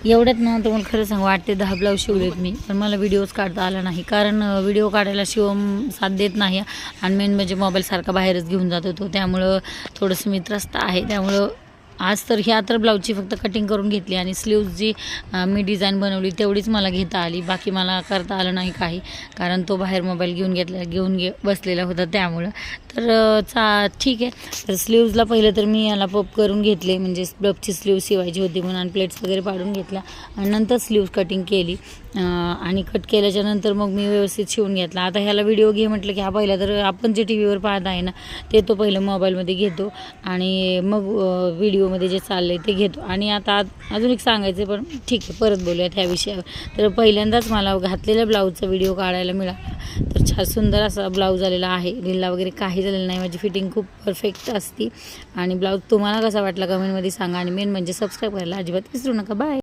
एवढ्यात ना तुम्हाला खरं सांगू 8 ते 10 ब्लाऊज शिवलेत मी, पण मला व्हिडिओज काढता आला नाही, कारण व्हिडिओ काढायला शिवम साथ देत नाही आणि मेन म्हणजे मोबाईल सारखा बाहेरच घेऊन जात होतो, त्यामुळं थोडंसं मी त्रस्त आहे. त्यामुळं आज तर ह्या तर ब्लाऊजची फक्त कटिंग करून घेतली आणि स्लीव्ज जी मी डिझाईन बनवली तेवढीच मला घेता आली, बाकी मला करता आलं नाही काही, कारण तो बाहेर मोबाईल घेऊन बसलेला होता त्यामुळं. तर ठीक आहे. तर स्लीव्जला पहिलं तर मी याला पप करून घेतले, म्हणजे ब्लाऊजची स्लीव शिवायची होती म्हणून, आणि प्लेट्स वगैरे पाडून घेतल्या आणि नंतर स्लीव्ज कटिंग केली आणि कट केल्याच्यानंतर मग मी व्यवस्थित शिवून घेतला. आता ह्याला व्हिडिओ घे म्हटलं की हा पहिला तर आपण जे टी व्हीवर पाहत आहे ना ते तो पहिलं मोबाईलमध्ये घेतो आणि मग व्हिडिओमध्ये जे चाललं आहे ते घेतो. आणि आता अजून एक सांगायचं, पण ठीक आहे परत बोलूयात ह्या विषयावर. तर पहिल्यांदाच मला घातलेल्या ब्लाऊजचा व्हिडिओ काढायला मिळाला, तर छान सुंदर असा ब्लाऊज आलेला आहे. ढिल्ला वगैरे काही झालेलं नाही, माझी फिटिंग खूप परफेक्ट असती. आणि ब्लाऊज तुम्हाला कसा वाटला कमेंटमध्ये सांगा, आणि मेन म्हणजे सबस्क्राईब करायला अजिबात विसरू नका. बाय.